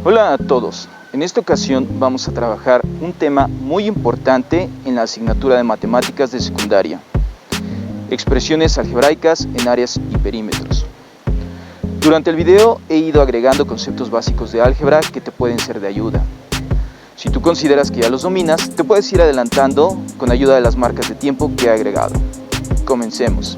Hola a todos, en esta ocasión vamos a trabajar un tema muy importante en la asignatura de matemáticas de secundaria: expresiones algebraicas en áreas y perímetros. Durante el video he ido agregando conceptos básicos de álgebra que te pueden ser de ayuda. Si tú consideras que ya los dominas, te puedes ir adelantando con ayuda de las marcas de tiempo que he agregado. Comencemos.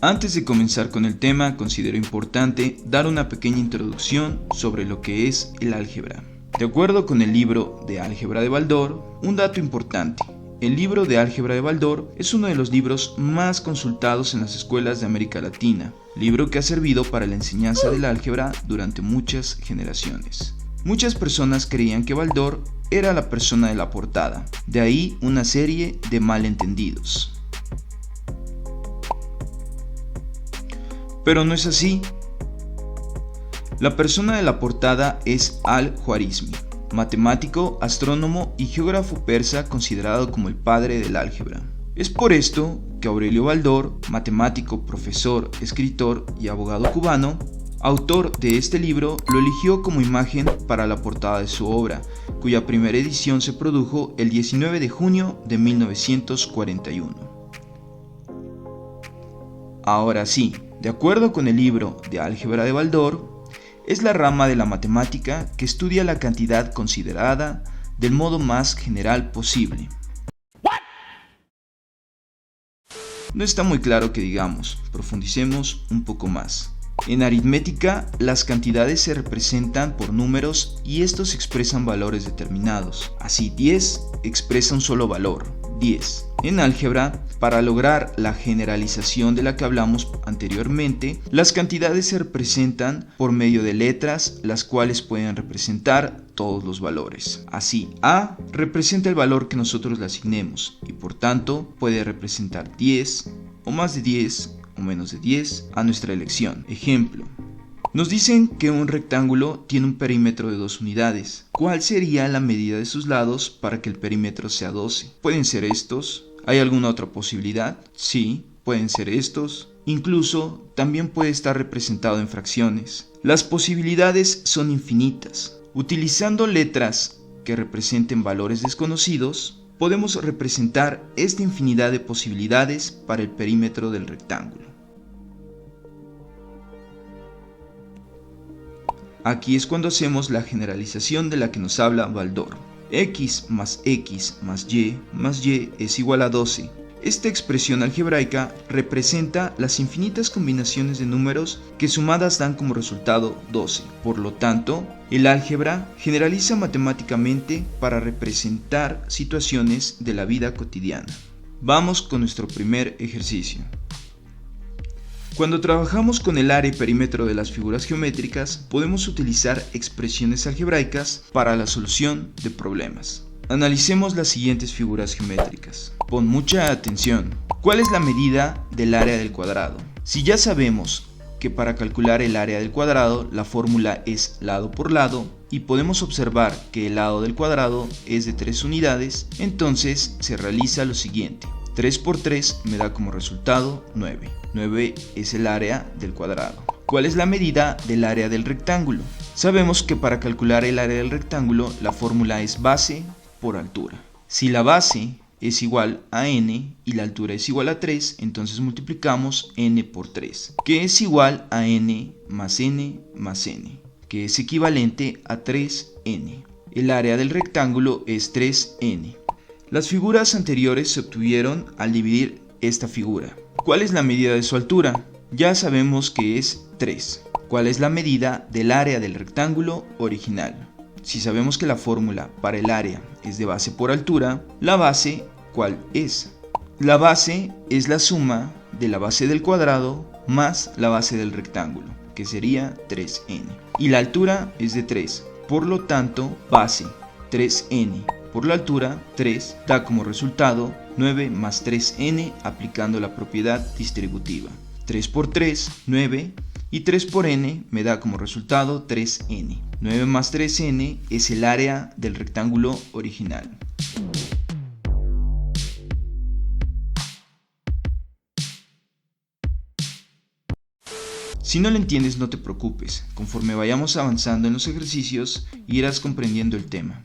Antes de comenzar con el tema, considero importante dar una pequeña introducción sobre lo que es el álgebra. De acuerdo con el libro de Álgebra de Baldor, un dato importante: el libro de Álgebra de Baldor es uno de los libros más consultados en las escuelas de América Latina, libro que ha servido para la enseñanza del álgebra durante muchas generaciones. Muchas personas creían que Baldor era la persona de la portada, de ahí una serie de malentendidos. Pero no es así. La persona de la portada es Al-Khwarizmi, matemático, astrónomo y geógrafo persa considerado como el padre del álgebra. Es por esto que Aurelio Baldor, matemático, profesor, escritor y abogado cubano, autor de este libro, lo eligió como imagen para la portada de su obra, cuya primera edición se produjo el 19 de junio de 1941. Ahora sí, de acuerdo con el libro de Álgebra de Baldor, es la rama de la matemática que estudia la cantidad considerada del modo más general posible. No está muy claro que digamos, profundicemos un poco más. En aritmética, las cantidades se representan por números y estos expresan valores determinados. Así, 10 expresa un solo valor, 10. En álgebra, para lograr la generalización de la que hablamos anteriormente, las cantidades se representan por medio de letras, las cuales pueden representar todos los valores. Así, A representa el valor que nosotros le asignemos y por tanto puede representar 10 o más de 10 o menos de 10 a nuestra elección. Ejemplo: nos dicen que un rectángulo tiene un perímetro de 2 unidades. ¿Cuál sería la medida de sus lados para que el perímetro sea 12? ¿Pueden ser estos? ¿Hay alguna otra posibilidad? Sí, pueden ser estos. Incluso también puede estar representado en fracciones. Las posibilidades son infinitas. Utilizando letras que representen valores desconocidos, podemos representar esta infinidad de posibilidades para el perímetro del rectángulo. Aquí es cuando hacemos la generalización de la que nos habla Baldor. X más y más y es igual a 12. Esta expresión algebraica representa las infinitas combinaciones de números que sumadas dan como resultado 12. Por lo tanto, el álgebra generaliza matemáticamente para representar situaciones de la vida cotidiana. Vamos con nuestro primer ejercicio. Cuando trabajamos con el área y perímetro de las figuras geométricas, podemos utilizar expresiones algebraicas para la solución de problemas. Analicemos las siguientes figuras geométricas. Pon mucha atención. ¿Cuál es la medida del área del cuadrado? Si ya sabemos que para calcular el área del cuadrado la fórmula es lado por lado y podemos observar que el lado del cuadrado es de 3 unidades, entonces se realiza lo siguiente. 3 por 3 me da como resultado 9. 9 es el área del cuadrado. ¿Cuál es la medida del área del rectángulo? Sabemos que para calcular el área del rectángulo la fórmula es base por altura. Si la base es igual a n y la altura es igual a 3, entonces multiplicamos n por 3, que es igual a n más n más n, que es equivalente a 3n. El área del rectángulo es 3n. Las figuras anteriores se obtuvieron al dividir esta figura. ¿Cuál es la medida de su altura? Ya sabemos que es 3. ¿Cuál es la medida del área del rectángulo original? Si sabemos que la fórmula para el área es de base por altura, la base, ¿cuál es? La base es la suma de la base del cuadrado más la base del rectángulo, que sería 3n. Y la altura es de 3, por lo tanto, base 3n por la altura 3 da como resultado 9 más 3n aplicando la propiedad distributiva. 3 por 3, 9, y 3 por n me da como resultado 3n. 9 más 3n es el área del rectángulo original. Si no lo entiendes, no te preocupes, conforme vayamos avanzando en los ejercicios irás comprendiendo el tema.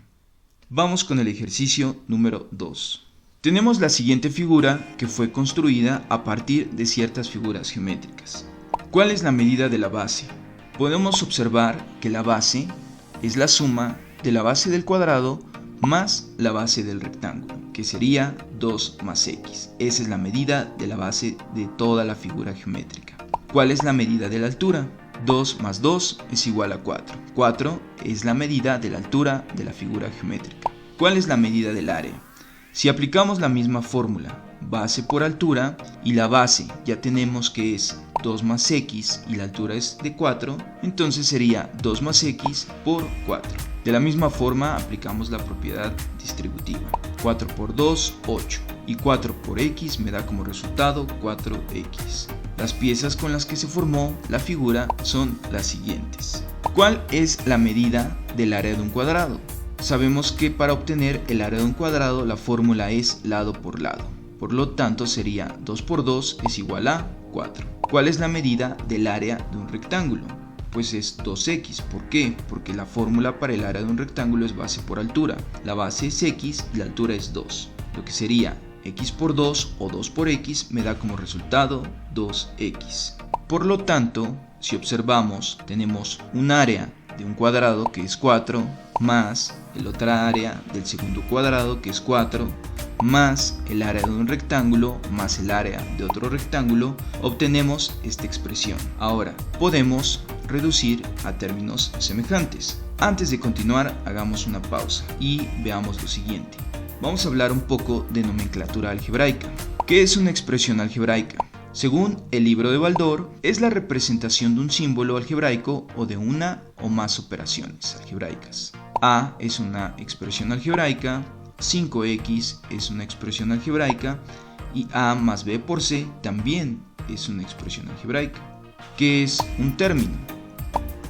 Vamos con el ejercicio número 2. Tenemos la siguiente figura que fue construida a partir de ciertas figuras geométricas. ¿Cuál es la medida de la base? Podemos observar que la base es la suma de la base del cuadrado más la base del rectángulo, que sería 2 más x. Esa es la medida de la base de toda la figura geométrica. ¿Cuál es la medida de la altura? 2 más 2 es igual a 4. 4 es la medida de la altura de la figura geométrica. ¿Cuál es la medida del área? Si aplicamos la misma fórmula, base por altura, y la base ya tenemos que es 2 más x y la altura es de 4, entonces sería 2 más x por 4. De la misma forma aplicamos la propiedad distributiva. 4 por 2, 8. Y 4 por x me da como resultado 4x. Las piezas con las que se formó la figura son las siguientes. ¿Cuál es la medida del área de un cuadrado? Sabemos que para obtener el área de un cuadrado la fórmula es lado por lado. Por lo tanto sería 2 por 2 es igual a 4. ¿Cuál es la medida del área de un rectángulo? Pues es 2x. ¿Por qué? Porque la fórmula para el área de un rectángulo es base por altura. La base es x y la altura es 2. Lo que sería x por 2 o 2 por x me da como resultado 2x. Por lo tanto, si observamos, tenemos un área de un cuadrado que es 4 más el otra área del segundo cuadrado que es 4 más el área de un rectángulo más el área de otro rectángulo, obtenemos esta expresión. Ahora podemos reducir a términos semejantes. Antes de continuar, hagamos una pausa y veamos lo siguiente. Vamos a hablar un poco de nomenclatura algebraica. ¿Qué es una expresión algebraica? Según el libro de Baldor, es la representación de un símbolo algebraico o de una o más operaciones algebraicas. A es una expresión algebraica, 5x es una expresión algebraica y a más b por c también es una expresión algebraica. ¿Qué es un término?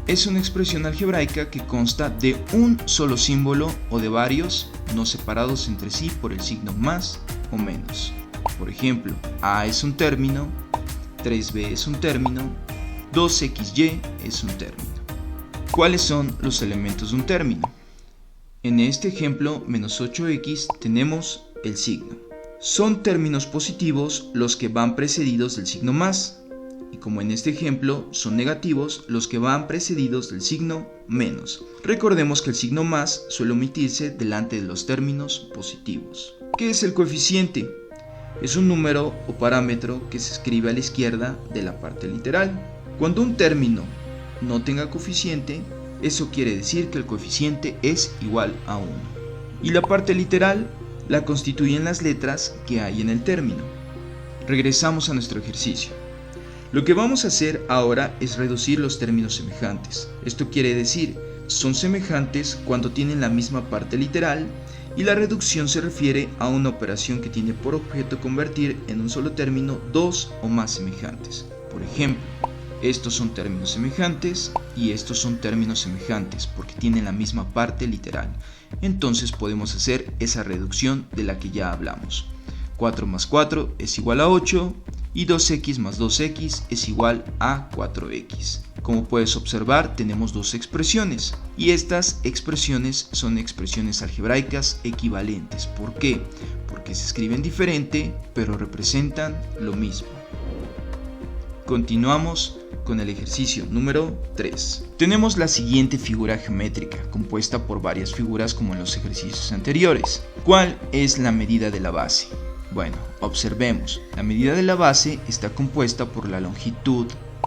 Es una expresión algebraica que consta de un solo símbolo o de varios no separados entre sí por el signo más o menos. Por ejemplo, a es un término, 3b es un término, 2xy es un término. ¿Cuáles son los elementos de un término? En este ejemplo, menos 8x, tenemos el signo. Son términos positivos los que van precedidos del signo más, y como en este ejemplo, son negativos los que van precedidos del signo menos. Recordemos que el signo más suele omitirse delante de los términos positivos. ¿Qué es el coeficiente? Es un número o parámetro que se escribe a la izquierda de la parte literal. Cuando un término no tenga coeficiente, eso quiere decir que el coeficiente es igual a 1. Y la parte literal la constituyen las letras que hay en el término. Regresamos a nuestro ejercicio. Lo que vamos a hacer ahora es reducir los términos semejantes. Esto quiere decir, son semejantes cuando tienen la misma parte literal, y la reducción se refiere a una operación que tiene por objeto convertir en un solo término dos o más semejantes. Por ejemplo, estos son términos semejantes y estos son términos semejantes porque tienen la misma parte literal. Entonces podemos hacer esa reducción de la que ya hablamos. 4 más 4 es igual a 8 y 2x más 2x es igual a 4x. Como puedes observar, tenemos dos expresiones y estas expresiones son expresiones algebraicas equivalentes. ¿Por qué? Porque se escriben diferente, pero representan lo mismo. Continuamos con el ejercicio número 3. Tenemos la siguiente figura geométrica, compuesta por varias figuras como en los ejercicios anteriores. ¿Cuál es la medida de la base? Bueno, observemos. La medida de la base está compuesta por la longitud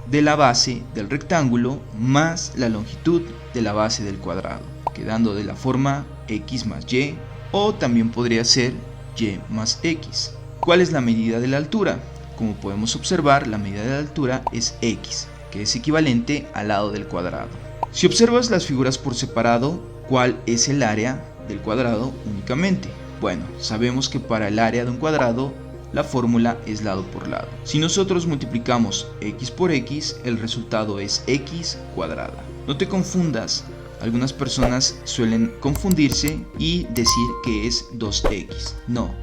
de la base del rectángulo más la longitud de la base del cuadrado, quedando de la forma x más y, o también podría ser y más x. ¿Cuál es la medida de la altura? Como podemos observar, la medida de la altura es x, que es equivalente al lado del cuadrado. Si observas las figuras por separado, ¿cuál es el área del cuadrado únicamente? Bueno, sabemos que para el área de un cuadrado la fórmula es lado por lado. Si nosotros multiplicamos x por x, el resultado es x cuadrada. No te confundas, algunas personas suelen confundirse y decir que es 2x. No,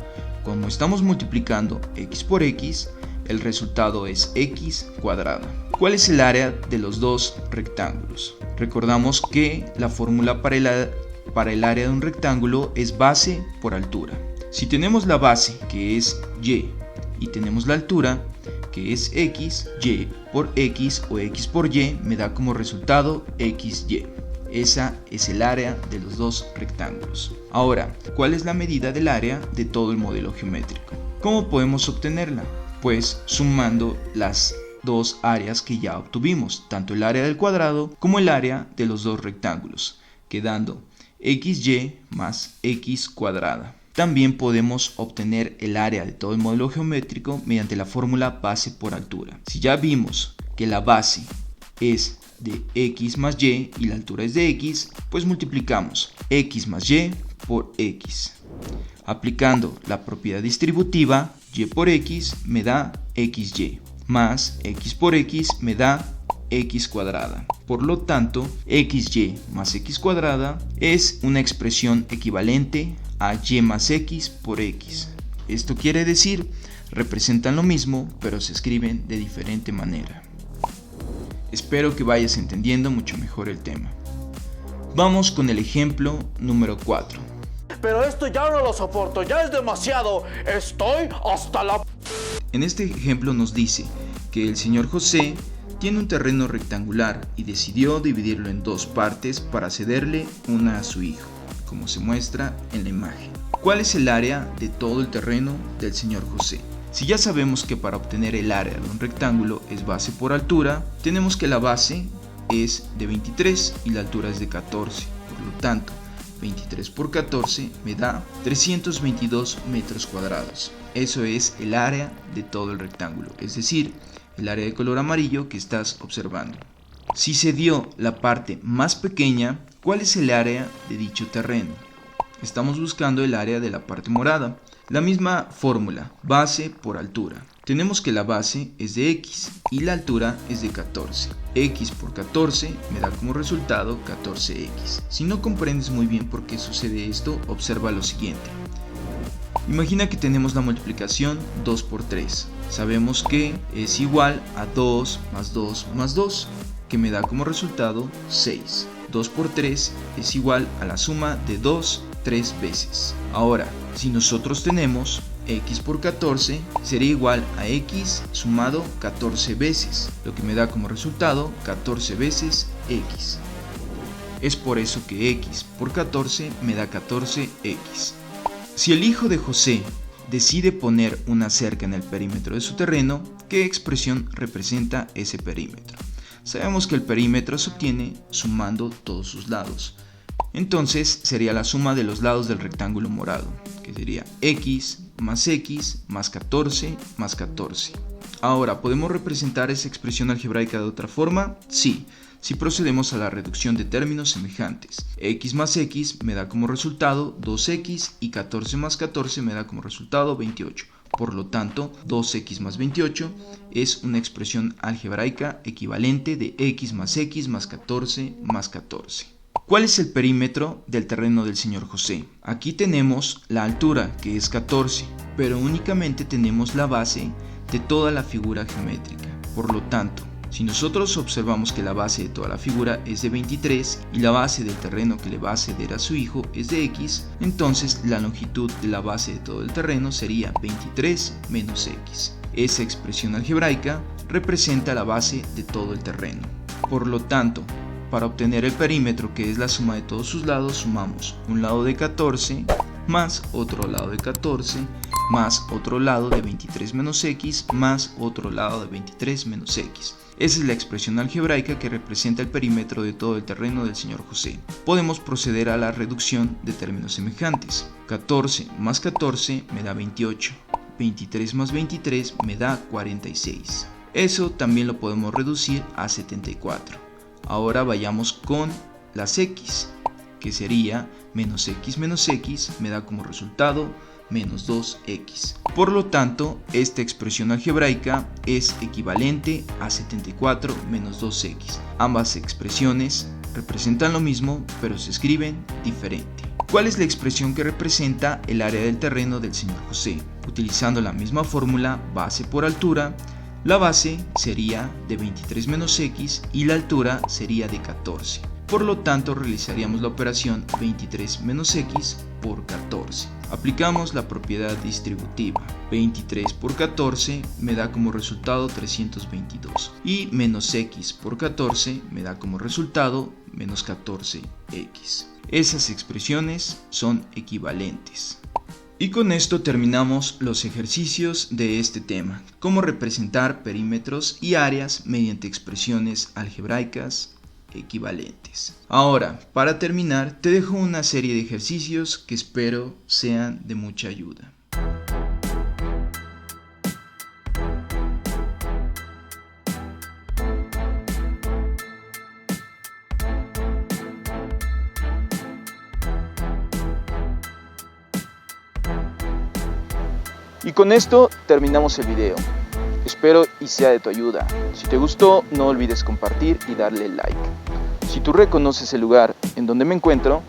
como estamos multiplicando x por x, el resultado es x cuadrada. ¿Cuál es el área de los dos rectángulos? Recordamos que la fórmula para el área de un rectángulo es base por altura. Si tenemos la base, que es y, y tenemos la altura, que es x, y por x o x por y, me da como resultado xy. Esa es el área de los dos rectángulos. Ahora, ¿cuál es la medida del área de todo el modelo geométrico? ¿Cómo podemos obtenerla? Pues sumando las dos áreas que ya obtuvimos, tanto el área del cuadrado como el área de los dos rectángulos, quedando xy más x cuadrada. También podemos obtener el área de todo el modelo geométrico mediante la fórmula base por altura. Si ya vimos que la base es de x más y y la altura es de x, pues multiplicamos x más y por x. Aplicando la propiedad distributiva, y por x me da xy, más x por x me da x cuadrada. Por lo tanto, xy más x cuadrada es una expresión equivalente a y más x por x. Esto quiere decir, representan lo mismo, pero se escriben de diferente manera. Espero que vayas entendiendo mucho mejor el tema. Vamos con el ejemplo número 4. Pero esto ya no lo soporto, ya es demasiado. Estoy hasta la... En este ejemplo nos dice que el señor José tiene un terreno rectangular y decidió dividirlo en dos partes para cederle una a su hijo, como se muestra en la imagen. ¿Cuál es el área de todo el terreno del señor José? Si ya sabemos que para obtener el área de un rectángulo es base por altura, tenemos que la base es de 23 y la altura es de 14. Por lo tanto, 23 por 14 me da 322 metros cuadrados. Eso es el área de todo el rectángulo, es decir, el área de color amarillo que estás observando. Si se dio la parte más pequeña, ¿cuál es el área de dicho terreno? Estamos buscando el área de la parte morada. La misma fórmula, base por altura. Tenemos que la base es de x y la altura es de 14. X por 14 me da como resultado 14x. Si no comprendes muy bien por qué sucede esto, observa lo siguiente. Imagina que tenemos la multiplicación 2 por 3. Sabemos que es igual a 2 más 2 más 2, que me da como resultado 6. 2 por 3 es igual a la suma de 2 3 veces. Ahora, si nosotros tenemos x por 14, sería igual a x sumado 14 veces, lo que me da como resultado 14 veces x. Es por eso que x por 14 me da 14x. Si el hijo de José decide poner una cerca en el perímetro de su terreno, ¿qué expresión representa ese perímetro? Sabemos que el perímetro se obtiene sumando todos sus lados. Entonces sería la suma de los lados del rectángulo morado, que sería x más 14 más 14. Ahora, ¿podemos representar esa expresión algebraica de otra forma? Sí, si procedemos a la reducción de términos semejantes. X más x me da como resultado 2x y 14 más 14 me da como resultado 28. Por lo tanto, 2x más 28 es una expresión algebraica equivalente de x más 14 más 14. ¿Cuál es el perímetro del terreno del señor José? Aquí tenemos la altura, que es 14, pero únicamente tenemos la base de toda la figura geométrica. Por lo tanto, si nosotros observamos que la base de toda la figura es de 23 y la base del terreno que le va a ceder a su hijo es de x, entonces la longitud de la base de todo el terreno sería 23 menos x. Esa expresión algebraica representa la base de todo el terreno. Por lo tanto, para obtener el perímetro, que es la suma de todos sus lados, sumamos un lado de 14 más otro lado de 14 más otro lado de 23 menos x más otro lado de 23 menos x. Esa es la expresión algebraica que representa el perímetro de todo el terreno del señor José. Podemos proceder a la reducción de términos semejantes. 14 más 14 me da 28. 23 más 23 me da 46. Eso también lo podemos reducir a 74. Ahora vayamos con las x, que sería menos x me da como resultado menos 2x. Por lo tanto, esta expresión algebraica es equivalente a 74 menos 2x. Ambas expresiones representan lo mismo, pero se escriben diferente. ¿Cuál es la expresión que representa el área del terreno del señor José? Utilizando la misma fórmula base por altura, la base sería de 23 menos x y la altura sería de 14. Por lo tanto, realizaríamos la operación 23 menos x por 14. Aplicamos la propiedad distributiva. 23 por 14 me da como resultado 322 y menos x por 14 me da como resultado menos 14x. Esas expresiones son equivalentes. Y con esto terminamos los ejercicios de este tema, cómo representar perímetros y áreas mediante expresiones algebraicas equivalentes. Ahora, para terminar, te dejo una serie de ejercicios que espero sean de mucha ayuda. Y con esto terminamos el video. Espero y sea de tu ayuda. Si te gustó, no olvides compartir y darle like. Si tú reconoces el lugar en donde me encuentro,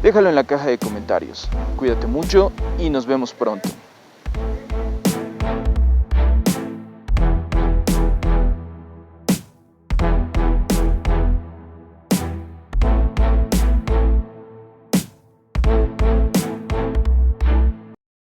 déjalo en la caja de comentarios. Cuídate mucho y nos vemos pronto.